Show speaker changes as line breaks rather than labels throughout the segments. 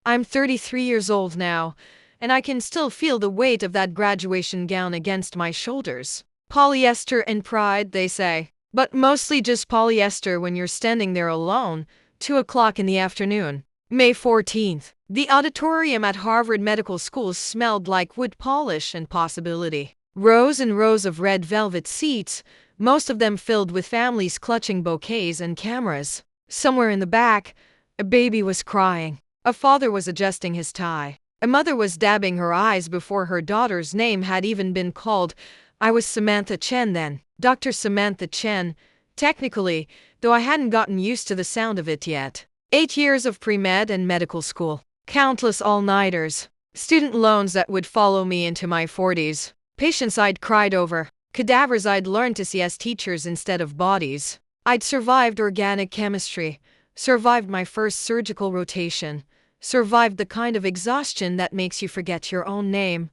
I'm 33 years old now, and I can still feel the weight of that graduation gown against my shoulders. Polyester and pride, they say. But mostly just polyester when you're standing there alone, 2 o'clock in the afternoon. May 14th. The auditorium at Harvard Medical School smelled like wood polish and possibility. Rows and rows of red velvet seats, most of them filled with families clutching bouquets and cameras. Somewhere in the back, a baby was crying. A father was adjusting his tie. A mother was dabbing her eyes before her daughter's name had even been called. I was Samantha Chen then. Dr. Samantha Chen, technically, though I hadn't gotten used to the sound of it yet. 8 years of pre-med and medical school. Countless all-nighters. Student loans that would follow me into my 40s. Patients I'd cried over. Cadavers I'd learned to see as teachers instead of bodies. I'd survived organic chemistry. Survived my first surgical rotation. Survived the kind of exhaustion that makes you forget your own name.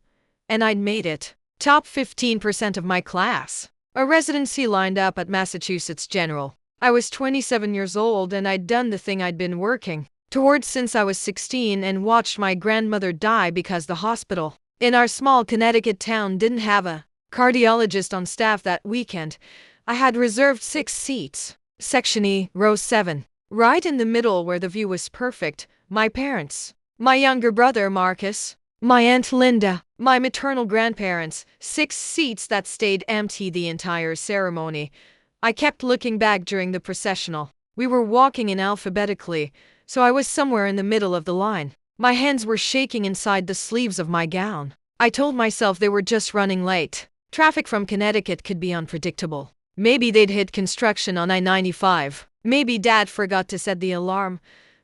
And I'd made it. Top 15% of my class. A residency lined up at Massachusetts General. I was 27 years old and I'd done the thing I'd been working towards since I was 16 and watched my grandmother die because the hospital in our small Connecticut town didn't have a cardiologist on staff that weekend. I had reserved 6 seats. Section E, row 7. Right in the middle where the view was perfect. My parents. My younger brother Marcus. My Aunt Linda. My maternal grandparents. 6 seats that stayed empty the entire ceremony. I kept looking back during the processional. We were walking in alphabetically, so I was somewhere in the middle of the line. My hands were shaking inside the sleeves of my gown. I told myself they were just running late. Traffic from Connecticut could be unpredictable. Maybe they'd hit construction on I-95. Maybe Dad forgot to set the alarm.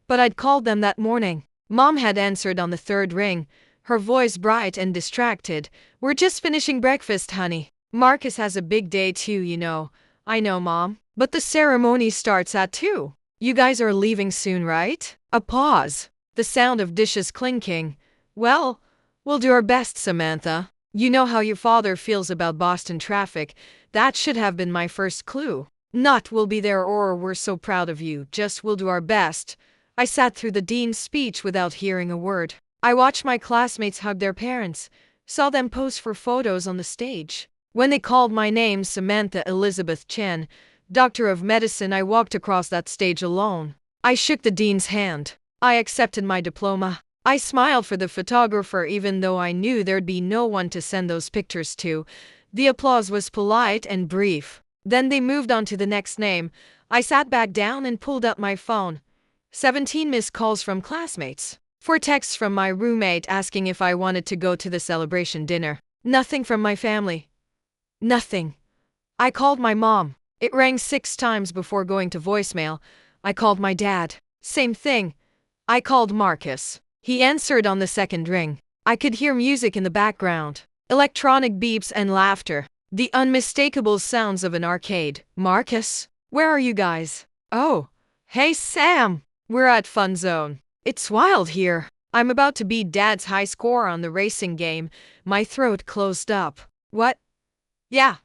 But I'd called them that morning. Mom had answered on the 3rd ring, her voice bright and distracted. We're just finishing breakfast, honey. Marcus has a big day too, you know. I know, Mom. But the ceremony starts at 2. You guys are leaving soon, right? A pause. The sound of dishes clinking. Well, we'll do our best, Samantha. You know how your father feels about Boston traffic. That should have been my first clue. Not we'll be there or we're so proud of you, just we'll do our best. I sat through the dean's speech without hearing a word. I watched my classmates hug their parents, saw them pose for photos on the stage. When they called my name, Samantha Elizabeth Chen, Doctor of Medicine, I walked across that stage alone. I shook the dean's hand. I accepted my diploma. I smiled for the photographer even though I knew there'd be no one to send those pictures to. The applause was polite and brief. Then they moved on to the next name. I sat back down and pulled out my phone. 17 missed calls from classmates. 4 texts from my roommate asking if I wanted to go to the celebration dinner. Nothing from my family. Nothing. I called my mom. It rang 6 times before going to voicemail. I called my dad. Same thing. I called Marcus. He answered on the 2nd ring. I could hear music in the background. Electronic beeps and laughter. The unmistakable sounds of an arcade. Marcus? Where are you guys? Oh. Hey Sam. We're at Fun Zone. It's wild here. I'm about to beat Dad's high score on the racing game. My throat closed up. What? Yeah.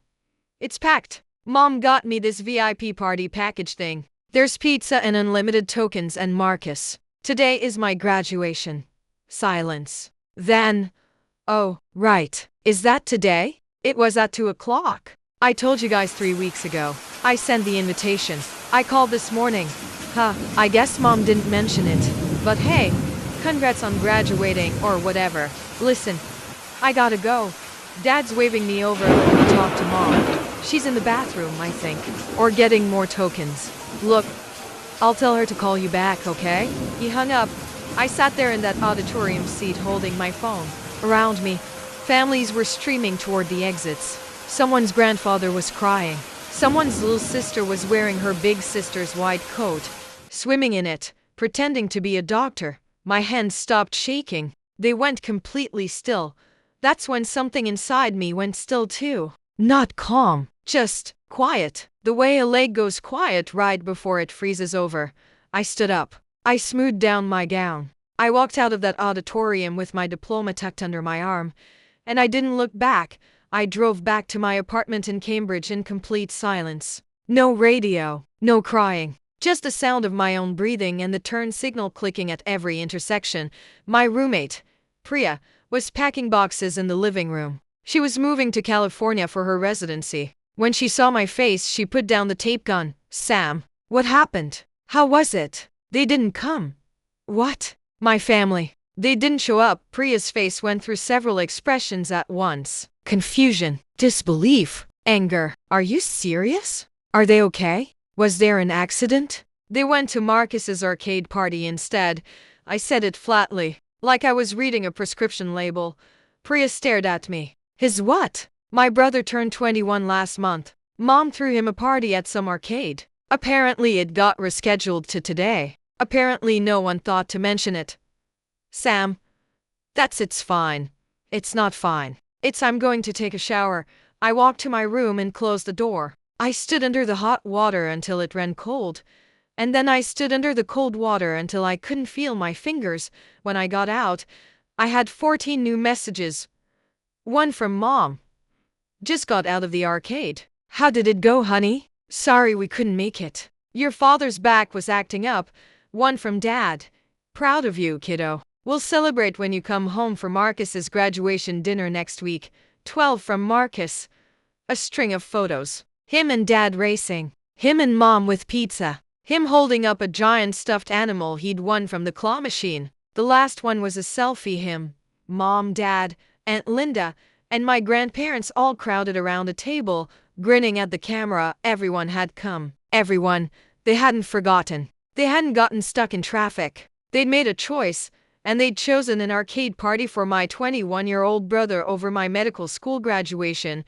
It's packed. Mom got me this VIP party package thing. There's pizza and unlimited tokens and Marcus. Today is my graduation. Silence. Then. Oh, right. Is that today? It was at 2 o'clock. I told you guys 3 weeks ago. I sent the invitation. I called this morning. I guess Mom didn't mention it. But hey, congrats on graduating or whatever. Listen, I gotta go. Dad's waving me over and let me talk to Mom. She's in the bathroom, I think. Or getting more tokens. Look, I'll tell her to call you back, okay? He hung up. I sat there in that auditorium seat holding my phone. Around me, families were streaming toward the exits. Someone's grandfather was crying. Someone's little sister was wearing her big sister's white coat, swimming in it, pretending to be a doctor. My hands stopped shaking. They went completely still. That's when something inside me went still too. Not calm, just quiet. The way a lake goes quiet right before it freezes over. I stood up. I smoothed down my gown. I walked out of that auditorium with my diploma tucked under my arm. And I didn't look back. I drove back to my apartment in Cambridge in complete silence. No radio, no crying. Just the sound of my own breathing and the turn signal clicking at every intersection. My roommate, Priya, was packing boxes in the living room. She was moving to California for her residency. When she saw my face, she put down the tape gun. Sam, what happened? How was it? They didn't come. What? My family. They didn't show up. Priya's face went through several expressions at once. Confusion, disbelief, anger. Are you serious? Are they okay? Was there an accident? They went to Marcus's arcade party instead. I said it flatly, like I was reading a prescription label. Priya stared at me. His what? My brother turned 21 last month. Mom threw him a party at some arcade. Apparently it got rescheduled to today. Apparently no one thought to mention it. Sam, it's fine. It's not fine. I'm going to take a shower. I walked to my room and closed the door. I stood under the hot water until it ran cold. And then I stood under the cold water until I couldn't feel my fingers. When I got out, I had 14 new messages. One from Mom. Just got out of the arcade. How did it go, honey? Sorry we couldn't make it. Your father's back was acting up. One from Dad. Proud of you, kiddo. We'll celebrate when you come home for Marcus's graduation dinner next week. 12 from Marcus. A string of photos. Him and Dad racing. Him and Mom with pizza. Him holding up a giant stuffed animal he'd won from the claw machine. The last one was a selfie him, Mom, Dad, Aunt Linda, and my grandparents all crowded around a table, grinning at the camera. Everyone had come. Everyone. They hadn't forgotten. They hadn't gotten stuck in traffic. They'd made a choice, and they'd chosen an arcade party for my 21-year-old brother over my medical school graduation.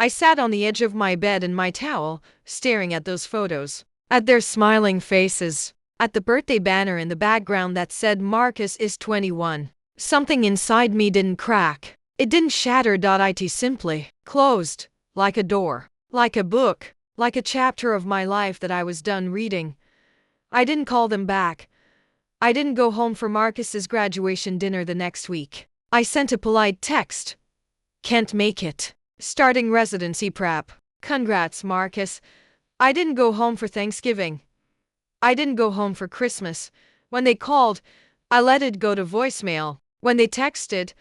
I sat on the edge of my bed in my towel, staring at those photos, at their smiling faces, at the birthday banner in the background that said Marcus is 21. Something inside me didn't crack. It didn't shatter. It simply closed, like a door, like a book, like a chapter of my life that I was done reading. I didn't call them back. I didn't go home for Marcus's graduation dinner the next week. I sent a polite text. Can't make it. Starting residency prep. Congrats, Marcus. I didn't go home for Thanksgiving. I didn't go home for Christmas. When they called, I let it go to voicemail. When they texted,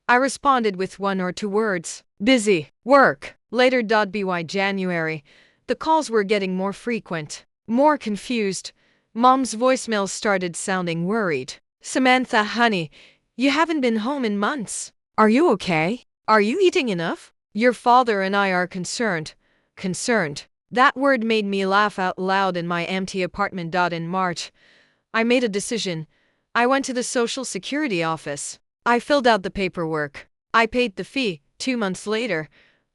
I responded with 1 or 2 words. Busy. Work. Later. By January, the calls were getting more frequent, more confused. Mom's voicemail started sounding worried. Samantha, honey, you haven't been home in months. Are you okay? Are you eating enough? Your father and I are concerned. Concerned. That word made me laugh out loud in my empty apartment. In March, I made a decision. I went to the Social Security office. I filled out the paperwork. I paid the fee. 2 months later,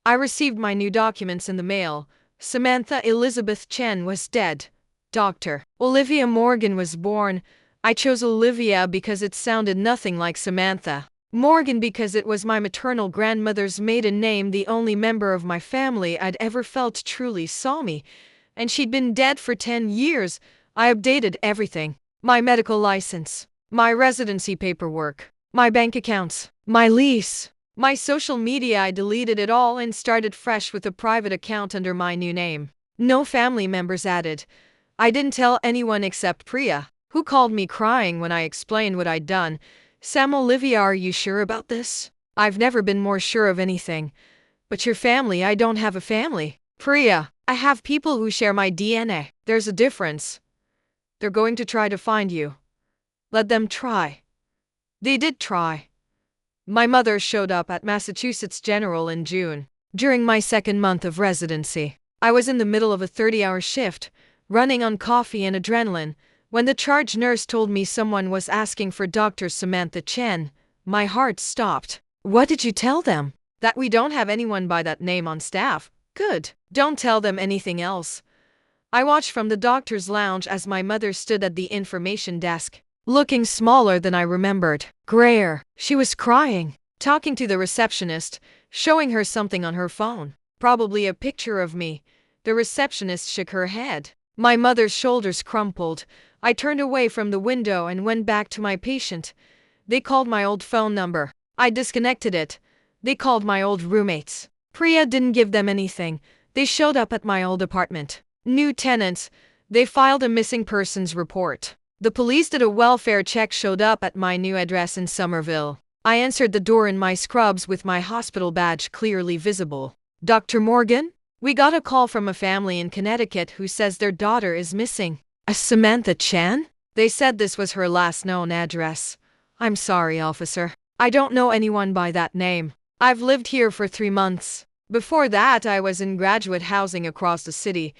I received my new documents in the mail. Samantha Elizabeth Chen was dead. Dr. Olivia Morgan was born. I chose Olivia because it sounded nothing like Samantha. Morgan because it was my maternal grandmother's maiden name, the only member of my family I'd ever felt truly saw me. And she'd been dead for 10 years. I updated everything. My medical license. My residency paperwork. My bank accounts. My lease. My social media. I deleted it all and started fresh with a private account under my new name. No family members added. I didn't tell anyone except Priya, who called me crying when I explained what I'd done. Sam, Olivia, are you sure about this? I've never been more sure of anything. But your family? I don't have a family. Priya, I have people who share my DNA. There's a difference. They're going to try to find you. Let them try. They did try. My mother showed up at Massachusetts General in June. During my 2nd month of residency, I was in the middle of a 30-hour shift, running on coffee and adrenaline, when the charge nurse told me someone was asking for Dr. Samantha Chen. My heart stopped. What did you tell them? That we don't have anyone by that name on staff. Good. Don't tell them anything else. I watched from the doctor's lounge as my mother stood at the information desk, looking smaller than I remembered. Grayer. She was crying, talking to the receptionist, showing her something on her phone. Probably a picture of me. The receptionist shook her head. My mother's shoulders crumpled. I turned away from the window and went back to my patient. They called my old phone number. I disconnected it. They called my old roommates. Priya didn't give them anything. They showed up at my old apartment. New tenants. They filed a missing persons report. The police did a welfare check, showed up at my new address in Somerville. I answered the door in my scrubs with my hospital badge clearly visible. Dr. Morgan? We got a call from a family in Connecticut who says their daughter is missing. A Samantha Chen? They said this was her last known address. I'm sorry, officer. I don't know anyone by that name. I've lived here for 3 months. Before that, I was in graduate housing across the city.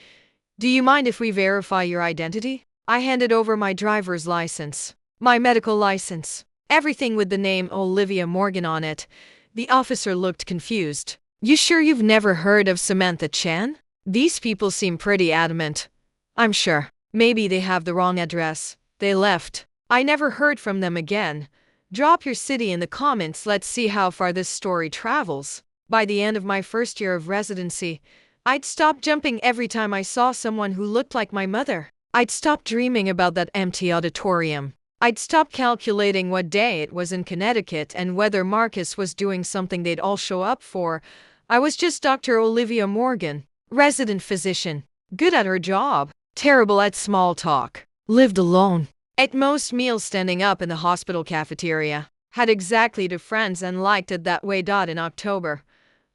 Do you mind if we verify your identity? I handed over my driver's license, my medical license, everything with the name Olivia Morgan on it. The officer looked confused. You sure you've never heard of Samantha Chen? These people seem pretty adamant. I'm sure. Maybe they have the wrong address. They left. I never heard from them again. Drop your city in the comments. Let's see how far this story travels. By the end of my first year of residency, I'd stopped jumping every time I saw someone who looked like my mother. I'd stopped dreaming about that empty auditorium. I'd stopped calculating what day it was in Connecticut and whether Marcus was doing something they'd all show up for. I was just Dr. Olivia Morgan, resident physician, good at her job, terrible at small talk, lived alone, ate most meals standing up in the hospital cafeteria, had exactly 2 friends and liked it that way. In October,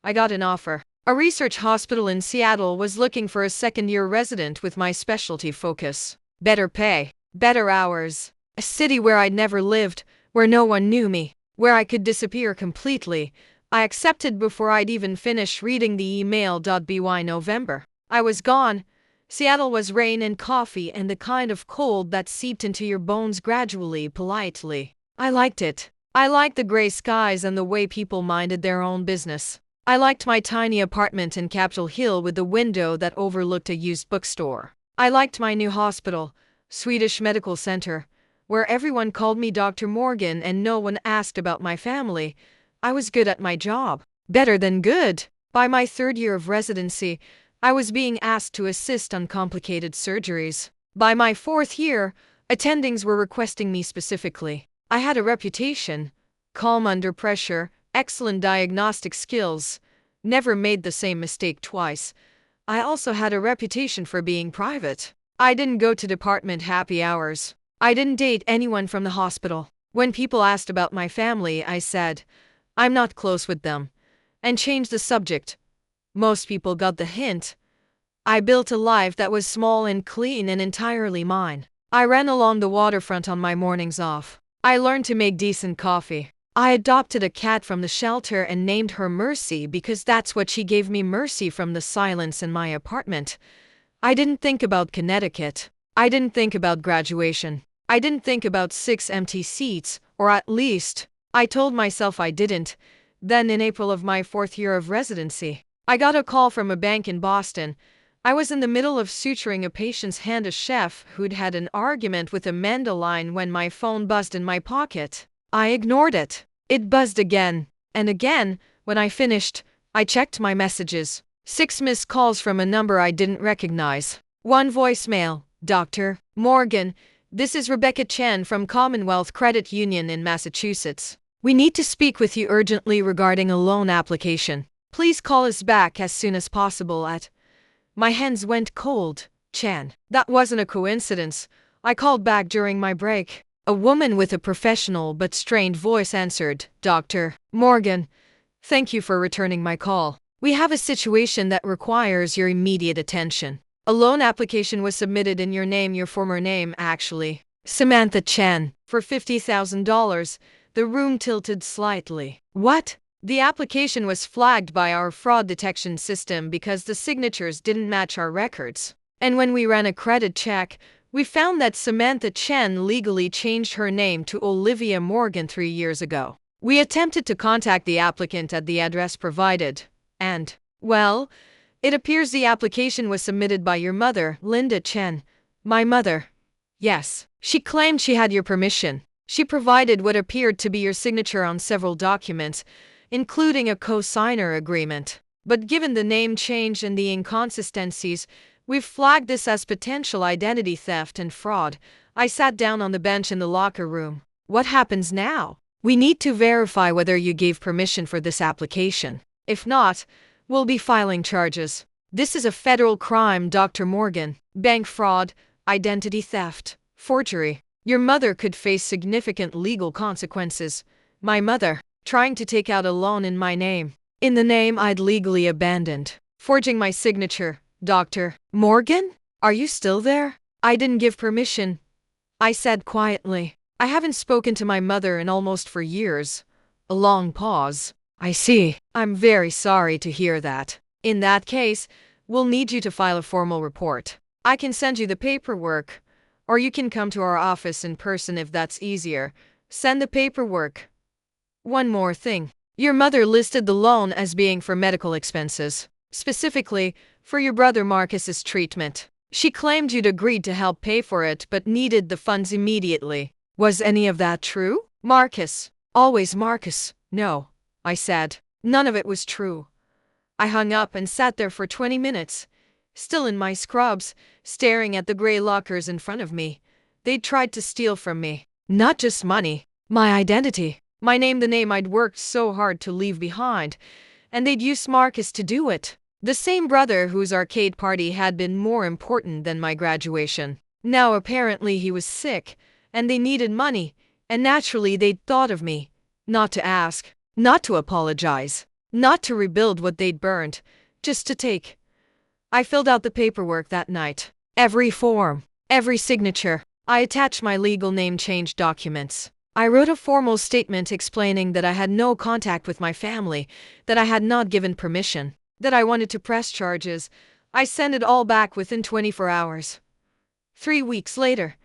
I got an offer. A research hospital in Seattle was looking for a second-year resident with my specialty focus. Better pay, better hours, a city where I'd never lived, where no one knew me, where I could disappear completely. I accepted before I'd even finished reading the email. By November, I was gone. Seattle was rain and coffee and the kind of cold that seeped into your bones gradually, politely. I liked it. I liked the gray skies and the way people minded their own business. I liked my tiny apartment in Capitol Hill with the window that overlooked a used bookstore. I liked my new hospital, Swedish Medical Center, where everyone called me Dr. Morgan and no one asked about my family. I was good at my job. Better than good. By my 3rd year of residency, I was being asked to assist on complicated surgeries. By my 4th year, attendings were requesting me specifically. I had a reputation, calm under pressure, excellent diagnostic skills, never made the same mistake twice. I also had a reputation for being private. I didn't go to department happy hours. I didn't date anyone from the hospital. When people asked about my family, I said, I'm not close with them, and changed the subject. Most people got the hint. I built a life that was small and clean and entirely mine. I ran along the waterfront on my mornings off. I learned to make decent coffee. I adopted a cat from the shelter and named her Mercy because that's what she gave me, mercy from the silence in my apartment. I didn't think about Connecticut. I didn't think about graduation. I didn't think about 6 empty seats, or at least, I told myself I didn't. Then in April of my 4th year of residency, I got a call from a bank in Boston. I was in the middle of suturing a patient's hand, a chef who'd had an argument with a mandolin when my phone buzzed in my pocket. I ignored it. It buzzed again and again. When I finished, I checked my messages. 6 missed calls from a number I didn't recognize. 1 voicemail. Dr. Morgan, this is Rebecca Chen from Commonwealth Credit Union in Massachusetts. We need to speak with you urgently regarding a loan application. Please call us back as soon as possible at... My hands went cold. Chen. That wasn't a coincidence. I called back during my break. A woman with a professional but strained voice answered, Dr. Morgan, thank you for returning my call. We have a situation that requires your immediate attention. A loan application was submitted in your name, your former name, actually. Samantha Chen, for $50,000. The room tilted slightly. What? The application was flagged by our fraud detection system because the signatures didn't match our records. And when we ran a credit check, we found that Samantha Chen legally changed her name to Olivia Morgan 3 years ago. We attempted to contact the applicant at the address provided, and, well, it appears the application was submitted by your mother, Linda Chen. My mother. Yes. She claimed she had your permission. She provided what appeared to be your signature on several documents, including a co-signer agreement. But given the name change and the inconsistencies, we've flagged this as potential identity theft and fraud. I sat down on the bench in the locker room. What happens now? We need to verify whether you gave permission for this application. If not, we'll be filing charges. This is a federal crime, Dr. Morgan. Bank fraud, identity theft, forgery. Your mother could face significant legal consequences. My mother, trying to take out a loan in my name. In the name I'd legally abandoned. Forging my signature. Dr. Morgan? Are you still there? I didn't give permission, I said quietly. I haven't spoken to my mother in almost 4 years. A long pause. I see. I'm very sorry to hear that. In that case, we'll need you to file a formal report. I can send you the paperwork, or you can come to our office in person if that's easier. Send the paperwork. One more thing. Your mother listed the loan as being for medical expenses, specifically for your brother Marcus's treatment. She claimed you'd agreed to help pay for it but needed the funds immediately. Was any of that true? Marcus. Always Marcus. No, I said. None of it was true. I hung up and sat there for 20 minutes, still in my scrubs, staring at the gray lockers in front of me. They'd tried to steal from me. Not just money, my identity, my name, the name I'd worked so hard to leave behind. And they'd used Marcus to do it. The same brother whose arcade party had been more important than my graduation. Now apparently he was sick, and they needed money, and naturally they'd thought of me. Not to ask, not to apologize, not to rebuild what they'd burned, just to take. I filled out the paperwork that night. Every form, every signature. I attached my legal name change documents. I wrote a formal statement explaining that I had no contact with my family, that I had not given permission, that I wanted to press charges. I sent it all back within 24 hours. 3 weeks later,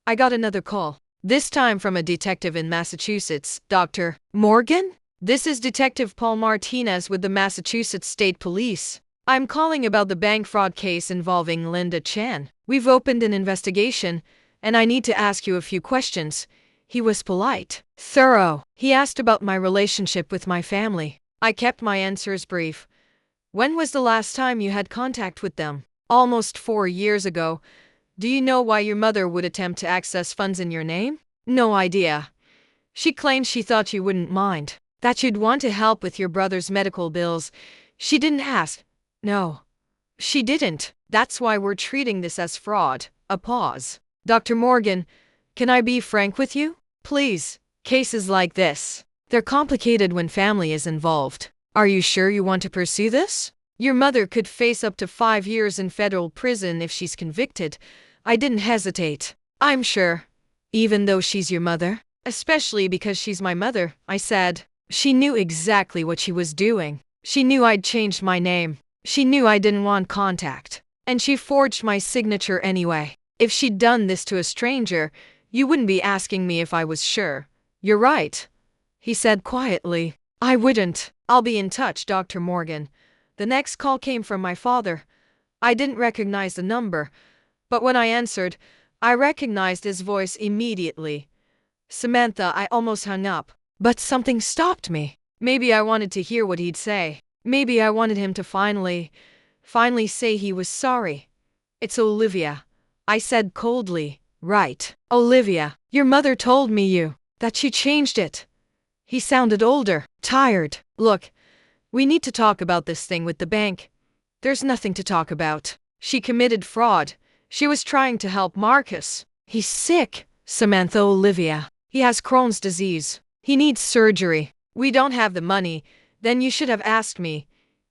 I got another call. This time from a detective in Massachusetts. Dr. Morgan? This is Detective Paul Martinez with the Massachusetts State Police. I'm calling about the bank fraud case involving Linda Chen. We've opened an investigation, and I need to ask you a few questions. He was polite, thorough. He asked about my relationship with my family. I kept my answers brief. When was the last time you had contact with them? Almost 4 years ago. Do you know why your mother would attempt to access funds in your name? No idea. She claimed she thought you wouldn't mind, that you'd want to help with your brother's medical bills. She didn't ask. No, she didn't. That's why we're treating this as fraud. A pause. Dr. Morgan, can I be frank with you? Please. Cases like this, they're complicated when family is involved. Are you sure you want to pursue this? Your mother could face up to 5 years in federal prison if she's convicted. I didn't hesitate. I'm sure. Even though she's your mother? Especially because she's my mother, I said. She knew exactly what she was doing. She knew I'd changed my name. She knew I didn't want contact. And she forged my signature anyway. If she'd done this to a stranger, you wouldn't be asking me if I was sure. You're right, he said quietly. I wouldn't. I'll be in touch, Dr. Morgan. The next call came from my father. I didn't recognize the number, but when I answered, I recognized his voice immediately. Samantha, I almost hung up, but something stopped me. Maybe I wanted to hear what he'd say. Maybe I wanted him to finally say he was sorry. It's Olivia, I said coldly. Right. Olivia, your mother told me that she changed it. He sounded older, tired. Look, we need to talk about this thing with the bank. There's nothing to talk about. She committed fraud. She was trying to help Marcus. He's sick, Samantha. Olivia. He has Crohn's disease. He needs surgery. We don't have the money. Then you should have asked me.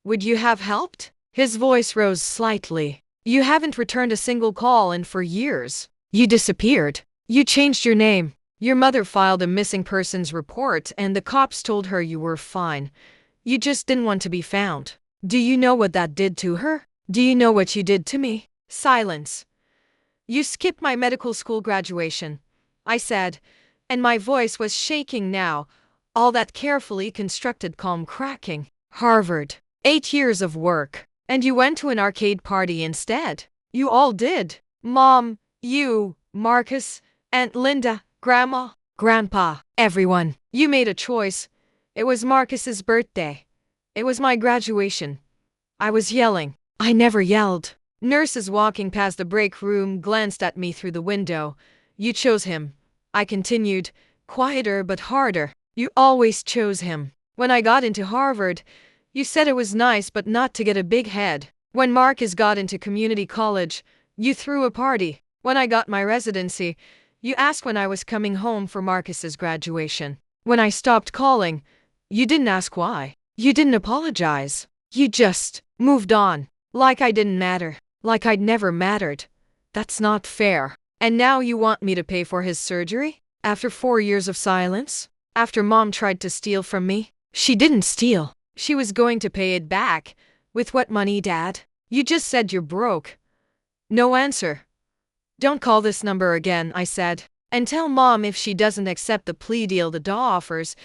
Would you have helped? His voice rose slightly. You haven't returned a single call in 4 years. You disappeared. You changed your name. Your mother filed a missing persons report and the cops told her you were fine. You just didn't want to be found. Do you know what that did to her? Do you know what you did to me? Silence. You skipped my medical school graduation, I said, and my voice was shaking now, all that carefully constructed calm cracking. Harvard. 8 years of work. And you went to an arcade party instead. You all did. Mom, you, Marcus, Aunt Linda, Grandma, Grandpa, everyone. You made a choice. It was Marcus's birthday. It was my graduation. I was yelling. I never yelled. Nurses walking past the break room glanced at me through the window. You chose him. I continued, quieter but harder. You always chose him. When I got into Harvard, you said it was nice but not to get a big head. When Marcus got into community college, you threw a party. When I got my residency, you asked when I was coming home for Marcus's graduation. When I stopped calling, you didn't ask why. You didn't apologize. You just moved on. Like I didn't matter. Like I'd never mattered. That's not fair. And now you want me to pay for his surgery? After 4 years of silence? After Mom tried to steal from me? She didn't steal. She was going to pay it back. With what money, Dad? You just said you're broke. No answer. Don't call this number again, I said. And tell Mom if she doesn't accept the plea deal the DA offers,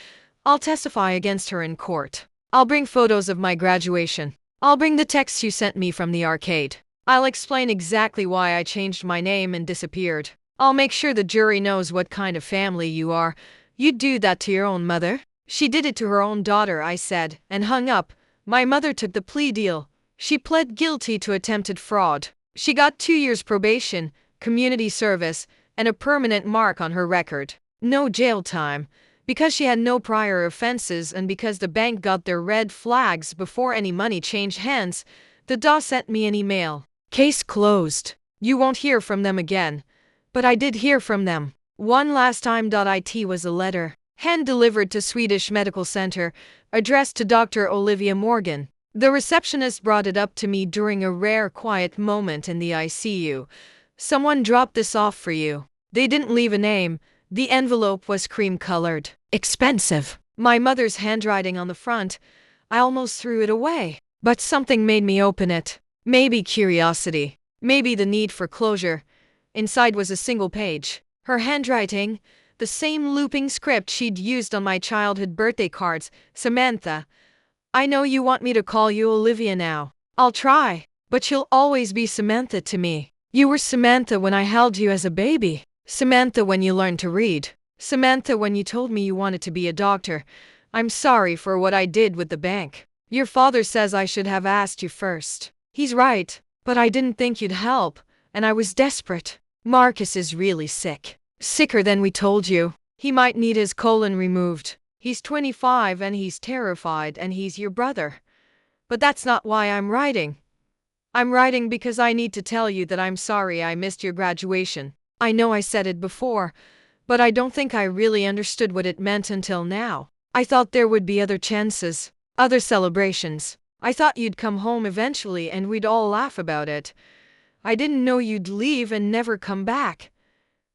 I'll testify against her in court. I'll bring photos of my graduation. I'll bring the texts you sent me from the arcade. I'll explain exactly why I changed my name and disappeared. I'll make sure the jury knows what kind of family you are. You'd do that to your own mother? She did it to her own daughter, I said, and hung up. My mother took the plea deal. She pled guilty to attempted fraud. She got 2 years probation, community service, and a permanent mark on her record. No jail time. Because she had no prior offenses and because the bank got their red flags before any money changed hands, the DA sent me an email. Case closed. You won't hear from them again. But I did hear from them. One last time. It was a letter, hand-delivered to Swedish Medical Center, addressed to Dr. Olivia Morgan. The receptionist brought it up to me during a rare quiet moment in the ICU. Someone dropped this off for you. They didn't leave a name. The envelope was cream-colored. Expensive. My mother's handwriting on the front. I almost threw it away. But something made me open it. Maybe curiosity. Maybe the need for closure. Inside was a single page. Her handwriting, the same looping script she'd used on my childhood birthday cards. Samantha, I know you want me to call you Olivia now. I'll try, but you'll always be Samantha to me. You were Samantha when I held you as a baby. Samantha when you learned to read. Samantha when you told me you wanted to be a doctor. I'm sorry for what I did with the bank. Your father says I should have asked you first. He's right, but I didn't think you'd help, and I was desperate. Marcus is really sick. Sicker than we told you. He might need his colon removed. He's 25 and he's terrified and he's your brother. But that's not why I'm writing. I'm writing because I need to tell you that I'm sorry I missed your graduation. I know I said it before, but I don't think I really understood what it meant until now. I thought there would be other chances, other celebrations. I thought you'd come home eventually and we'd all laugh about it. I didn't know you'd leave and never come back.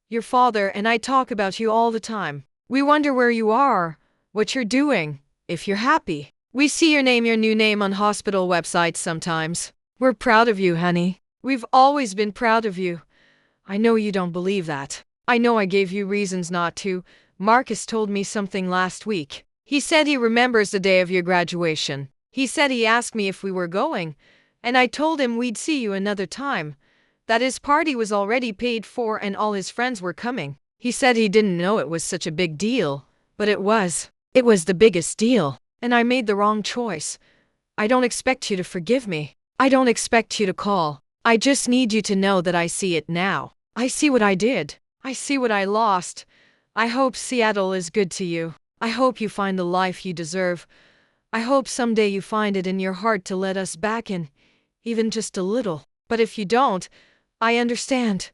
Your father and I talk about you all the time. We wonder where you are, what you're doing, if you're happy. We see your new name on hospital websites sometimes. We're proud of you, honey. We've always been proud of you. I know you don't believe that. I know I gave you reasons not to. Marcus told me something last week. He said he remembers the day of your graduation. He said he asked me if we were going, and I told him we'd see you another time. That his party was already paid for and all his friends were coming. He said he didn't know it was such a big deal, but it was. It was the biggest deal, and I made the wrong choice. I don't expect you to forgive me. I don't expect you to call. I just need you to know that I see it now. I see what I did. I see what I lost. I hope Seattle is good to you. I hope you find the life you deserve. I hope someday you find it in your heart to let us back in, even just a little. But if you don't, I understand.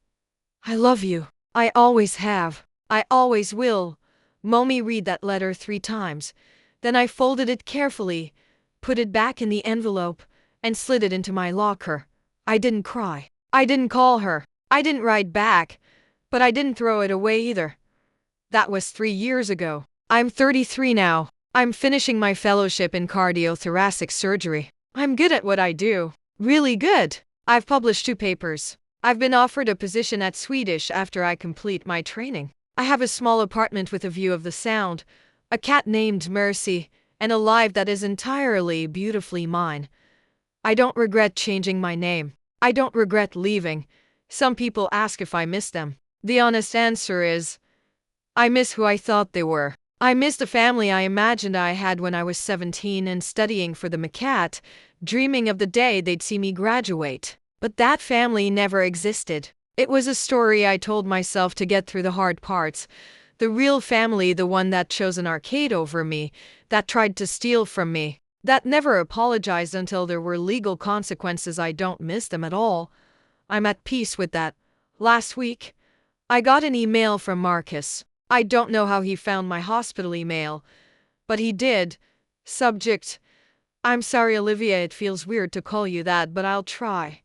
I love you. I always have. I always will. Mommy read that letter 3 times. Then I folded it carefully, put it back in the envelope, and slid it into my locker. I didn't cry. I didn't call her. I didn't write back. But I didn't throw it away either. That was 3 years ago. I'm 33 now. I'm finishing my fellowship in cardiothoracic surgery. I'm good at what I do. Really good. I've published 2 papers. I've been offered a position at Swedish after I complete my training. I have a small apartment with a view of the Sound, a cat named Mercy, and a life that is entirely beautifully mine. I don't regret changing my name. I don't regret leaving. Some people ask if I miss them. The honest answer is, I miss who I thought they were. I miss the family I imagined I had when I was 17 and studying for the MCAT, dreaming of the day they'd see me graduate. But that family never existed. It was a story I told myself to get through the hard parts. The real family, the one that chose an arcade over me, that tried to steal from me, that never apologized until there were legal consequences. I don't miss them at all. I'm at peace with that. Last week, I got an email from Marcus. I don't know how he found my hospital email, but he did. Subject: I'm sorry, Olivia, it feels weird to call you that, but I'll try.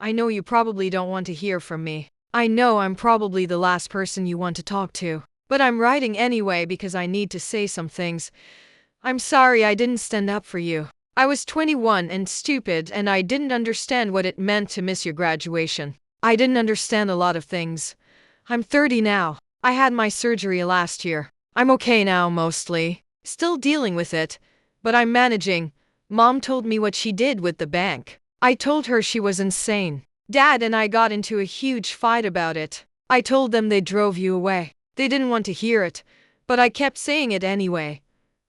I know you probably don't want to hear from me. I know I'm probably the last person you want to talk to. But I'm writing anyway because I need to say some things. I'm sorry I didn't stand up for you. I was 21 and stupid, and I didn't understand what it meant to miss your graduation. I didn't understand a lot of things. I'm 30 now. I had my surgery last year. I'm okay now, mostly. Still dealing with it, but I'm managing. Mom told me what she did with the bank. I told her she was insane. Dad and I got into a huge fight about it. I told them they drove you away. They didn't want to hear it, but I kept saying it anyway.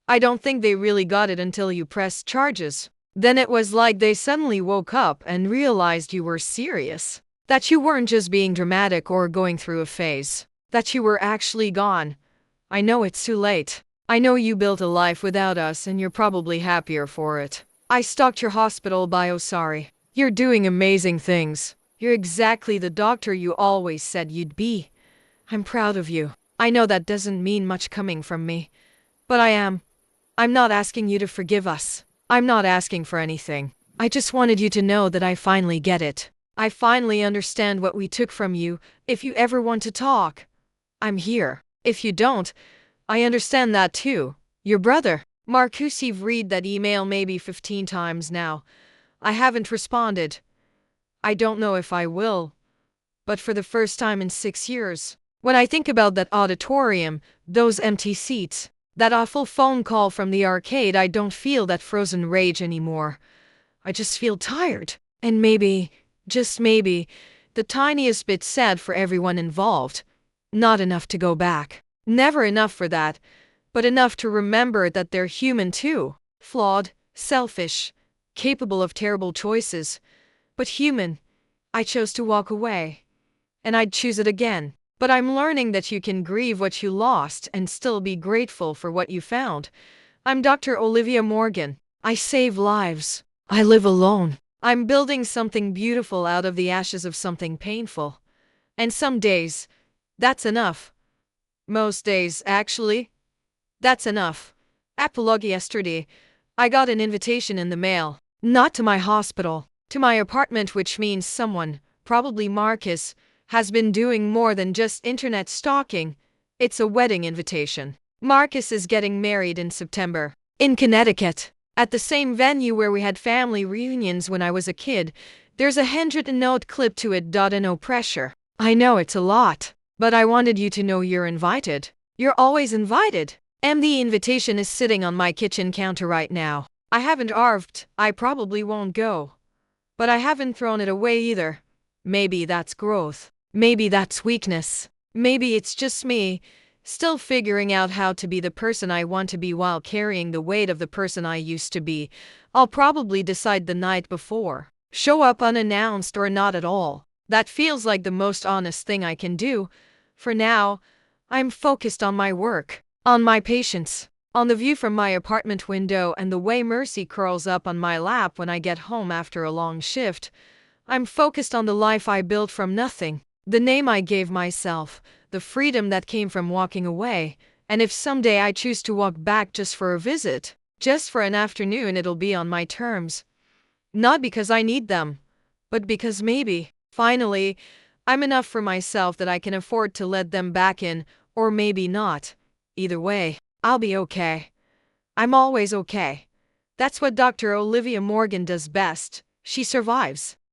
I don't think they really got it until you pressed charges. Then it was like they suddenly woke up and realized you were serious. That you weren't just being dramatic or going through a phase. That you were actually gone. I know it's too late. I know you built a life without us and you're probably happier for it. I stalked your hospital bio. Sorry. You're doing amazing things. You're exactly the doctor you always said you'd be. I'm proud of you. I know that doesn't mean much coming from me, but I am. I'm not asking you to forgive us. I'm not asking for anything. I just wanted you to know that I finally get it. I finally understand what we took from you. If you ever want to talk, I'm here. If you don't, I understand that too. Your brother. Marcus, you've read that email maybe 15 times now. I haven't responded. I don't know if I will. But for the first time in 6 years, when I think about that auditorium, those empty seats, that awful phone call from the arcade, I don't feel that frozen rage anymore. I just feel tired. And maybe, just maybe, the tiniest bit sad for everyone involved. Not enough to go back. Never enough for that. But enough to remember that they're human too. Flawed, selfish, capable of terrible choices. But human. I chose to walk away. And I'd choose it again. But I'm learning that you can grieve what you lost and still be grateful for what you found. I'm Dr. Olivia Morgan. I save lives. I live alone. I'm building something beautiful out of the ashes of something painful. And some days, that's enough. Most days, actually, that's enough. Epilogue: yesterday, I got an invitation in the mail. Not to my hospital, to my apartment, which means someone, probably Marcus, has been doing more than just internet stalking. It's a wedding invitation. Marcus is getting married in September. In Connecticut. At the same venue where we had family reunions when I was a kid. There's a handwritten note clipped to it. No pressure. I know it's a lot, but I wanted you to know you're invited. You're always invited. And the invitation is sitting on my kitchen counter right now. I haven't arved. I probably won't go. But I haven't thrown it away either. Maybe that's growth. Maybe that's weakness. Maybe it's just me, still figuring out how to be the person I want to be while carrying the weight of the person I used to be. I'll probably decide the night before. Show up unannounced or not at all. That feels like the most honest thing I can do. For now, I'm focused on my work, on my patients, on the view from my apartment window and the way Mercy curls up on my lap when I get home after a long shift. I'm focused on the life I built from nothing. The name I gave myself, the freedom that came from walking away, and if someday I choose to walk back just for a visit, just for an afternoon, it'll be on my terms. Not because I need them, but because maybe, finally, I'm enough for myself that I can afford to let them back in, or maybe not. Either way, I'll be okay. I'm always okay. That's what Dr. Olivia Morgan does best. She survives.